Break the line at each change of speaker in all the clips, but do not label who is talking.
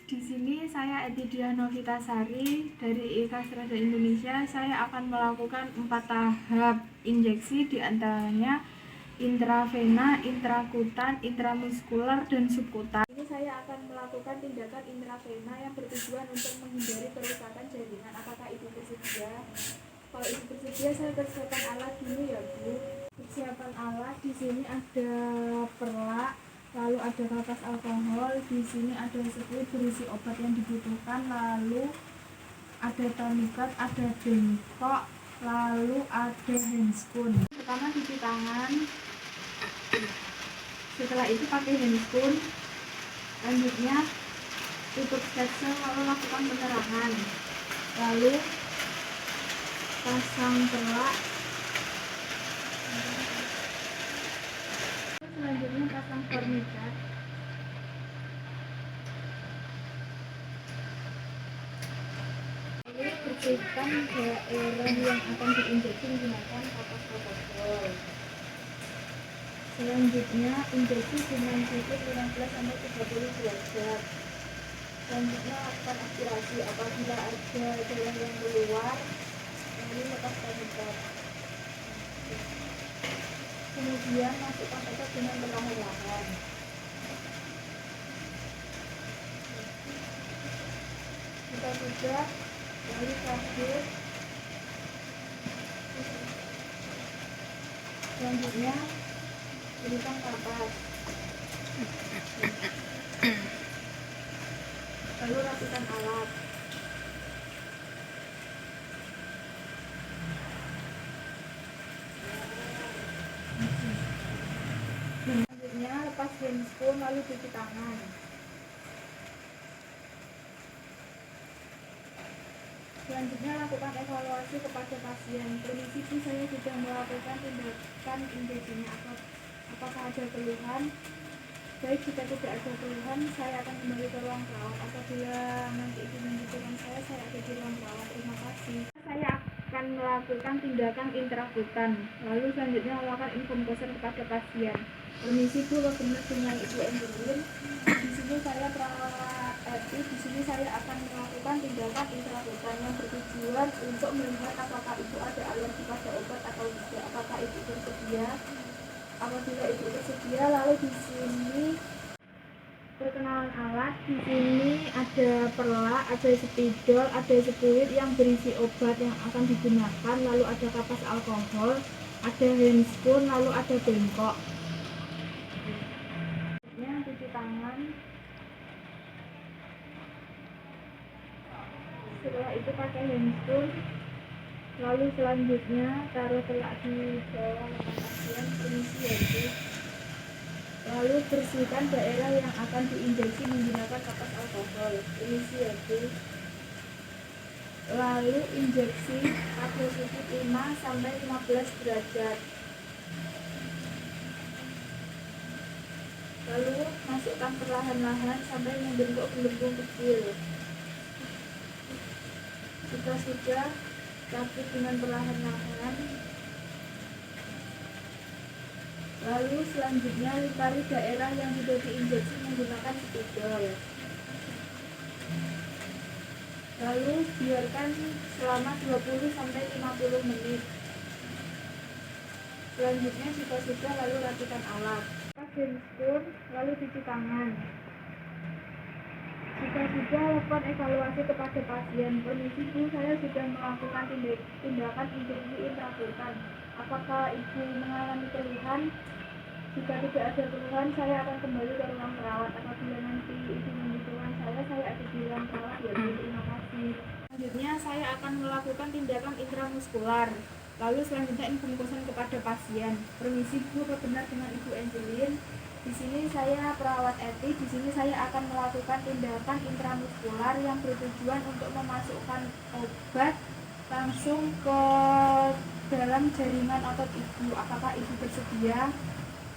Di sini saya Etidia Novitasari dari IKAS Rada Indonesia. Saya akan melakukan 4 tahap injeksi, diantaranya intravena, intrakutan, intramuskuler, dan subkutan. Ini saya akan melakukan tindakan intravena yang bertujuan untuk menghindari kerusakan jaringan. Apakah Ibu bersedia? Kalau Ibu bersedia, saya persiapkan alat dulu ya Bu. Persiapan alat di sini ada perlak, lalu ada kapas alkohol, di sini ada sekuit berisi obat yang dibutuhkan, lalu ada tourniquet, ada bengkok, lalu ada handscoon. Pertama cuci tangan, setelah itu pakai handscoon, lanjutnya tutup stetsel lalu lakukan penerangan, lalu pasang perlak, selanjutnya pasang tourniquet. Lalu bersihkan daerah yang akan diinjeksi menggunakan kapas alkohol. Selanjutnya injeksi dengan suhu 15-30 derajat. Selanjutnya lakukan aspirasi. Apabila ada darah yang keluar, lalu lepas tourniquet. Kemudian masukkan obat dengan perlahan-lahan. Jika sudah, lalu cabut. Selanjutnya berikan kapas. Lalu rapikan alat. Selanjutnya lepas handscoon lalu cuci tangan. Selanjutnya lakukan evaluasi kepada pasien. Permisi Bu, saya sudah melakukan tindakan injeksinya. Apakah ada keluhan? Baik, jika tidak ada keluhan, saya akan kembali ke ruang perawat. Apabila nanti Ibu membutuhkan saya ada di ruang perawat. Terima kasih. Saya akan melakukan tindakan intrakutan. Lalu selanjutnya melakukan infomosen kepada pasien. Permisi Bu, benar dengan Ibu Angelin. Di sini saya perawat Eti. Di sini saya akan melakukan tindakan intrakutan yang bertujuan untuk melihat apakah Ibu ada alergi pada obat atau tidak. Apakah Ibu bersedia? Apabila Ibu bersedia, lalu di sini perkenalan alat. Di sini ada perlak, ada spidol, ada sekuit yang berisi obat yang akan digunakan, lalu ada kapas alkohol, ada handscoon, lalu ada bengkok. Cuci tangan. Setelah itu pakai handscoon. Lalu selanjutnya taruh telak di bawah lengan pasien. Permisi ya Bu. Lalu bersihkan daerah yang akan diinjeksi menggunakan kapas alkohol. Permisi ya Bu. Lalu injeksi pada suhu 5-15 derajat. Lalu masukkan perlahan-lahan sampai membentuk gelembung kecil. Jika sudah, cabut dengan perlahan-lahan. Lalu selanjutnya lingkari daerah yang sudah diinjeksi menggunakan spidol. Lalu biarkan selama 20-50 menit. Selanjutnya jika sudah, lalu rapikan alat. Pakai handscoon, lalu cuci tangan. Jika sudah, lakukan evaluasi kepada pasien. Permisi Bu, saya sudah melakukan tindakan injeksi intrakutan. Apakah Ibu mengalami keluhan? Jika tidak ada keluhan, saya akan kembali ke ruang perawat. Apabila nanti Ibu membutuhkan saya ada di ruang perawat ya Bu. Terima kasih. Selanjutnya saya akan melakukan tindakan intramuskular. Lalu selanjutnya infomosen kepada pasien. Permisi Bu, benar dengan Ibu Angelin. Di sini saya perawat Eti. Di sini saya akan melakukan tindakan intramuskular yang bertujuan untuk memasukkan obat langsung ke dalam jaringan otot Ibu. Apakah Ibu bersedia?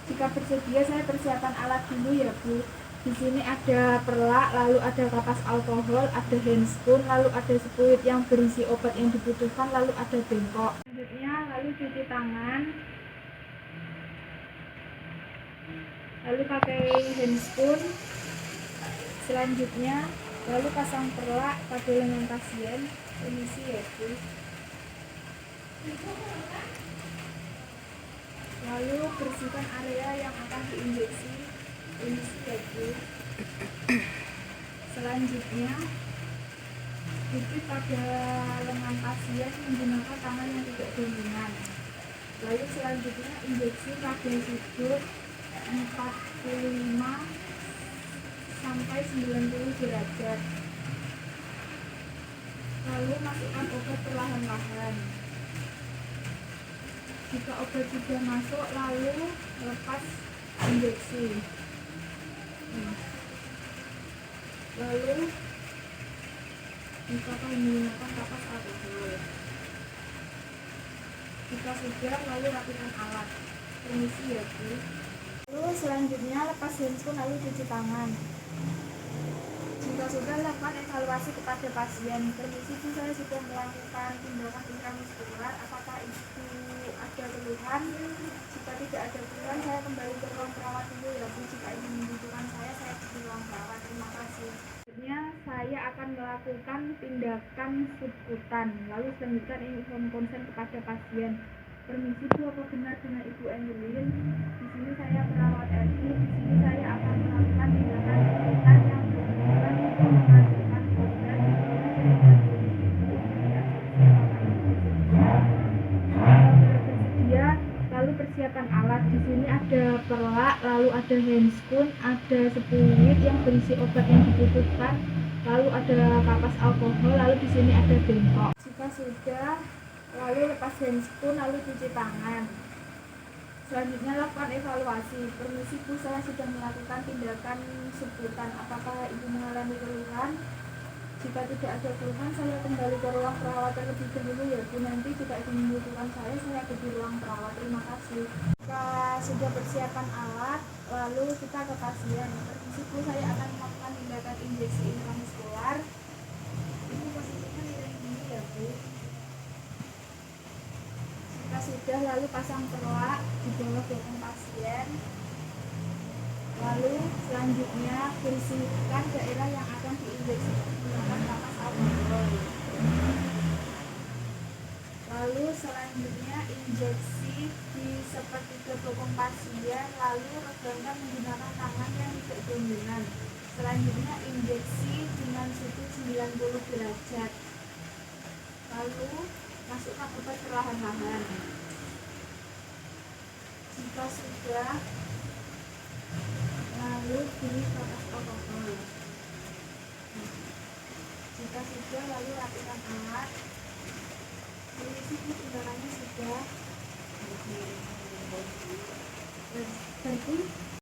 Jika bersedia, saya persiapkan alat dulu ya Bu. Di sini ada perlak, lalu ada kapas alkohol, ada handscoon, lalu ada sekuit yang berisi obat yang dibutuhkan, lalu ada bengkok. Selanjutnya lalu cuci tangan. Lalu pakai handscoon. Selanjutnya Lalu pasang perlak pada lengan pasien, permisi ya Bu. Lalu bersihkan area yang akan diinjeksi, permisi ya Bu. Selanjutnya pipih pada lengan pasien menggunakan tangan yang tidak dominan. Lalu selanjutnya injeksi pada sudut 45 sampai 90 derajat. Lalu masukkan obat perlahan-lahan. Jika obat sudah masuk, lalu lepas injeksi. Lalu jika menggunakan kapas alkohol. Jika sudah, lalu rapikan alat. Permisi ya Bu. Lalu selanjutnya lepas handphone lalu cuci tangan. Jika sudah, lakukan evaluasi kepada pasien. Permisi Bu, saya sudah melakukan tindakan intramuskular. Apakah itu ada keluhan? Jika tidak ada keluhan, saya kembali ke ruang perawat dulu ya Bu. Jika ini membutuhkan saya di ruang perawat. Terima kasih. Selanjutnya saya akan melakukan tindakan subkutan. Lalu selanjutnya mohon konsen kepada pasien. Permisi Bu, apa benar dengan Ibu Emilin? Di sini saya perawat RI. Di sini saya akan melakukan tindakan subkutan yang bertujuan menghasilkan obat. Bersedia, lalu persiapan alat. Di sini ada perlak, lalu ada handscoon, ada sepuit yang berisi obat yang dibutuhkan, lalu ada kapas alkohol, lalu di sini ada bengkok. Jika sudah, lalu lepas handscoon, lalu cuci tangan. Selanjutnya lakukan evaluasi. Permisi Bu, saya sudah melakukan tindakan subkutan. Apakah Ibu mengalami keluhan? Jika tidak ada keluhan, saya kembali ke ruang perawat terlebih dahulu ya Bu. Nanti jika Ibu membutuhkan saya ada di ruang perawat. Terima kasih. Jika sudah persiapan alat, lalu kita ke pasien. Permisi Bu, saya akan melakukan tindakan injeksi intramuskular. Ibu posisinya miring dulu ya Bu. Jika sudah, lalu pasang perlak di bawah bokong pasien. Lalu selanjutnya bersihkan daerah yang akan diinjeksi menggunakan kapas alkohol. Lalu selanjutnya injeksi di sepertiga bokong pasien, lalu regangkan menggunakan tangan yang tidak dominan. Selanjutnya injeksi dengan suhu 90 derajat. Lalu masukkan obat perlahan-lahan. Jika sudah, lalu beri kapas alkohol. Jika sudah, lalu rapikan alat. Permisi Bu, tindakannya sudah.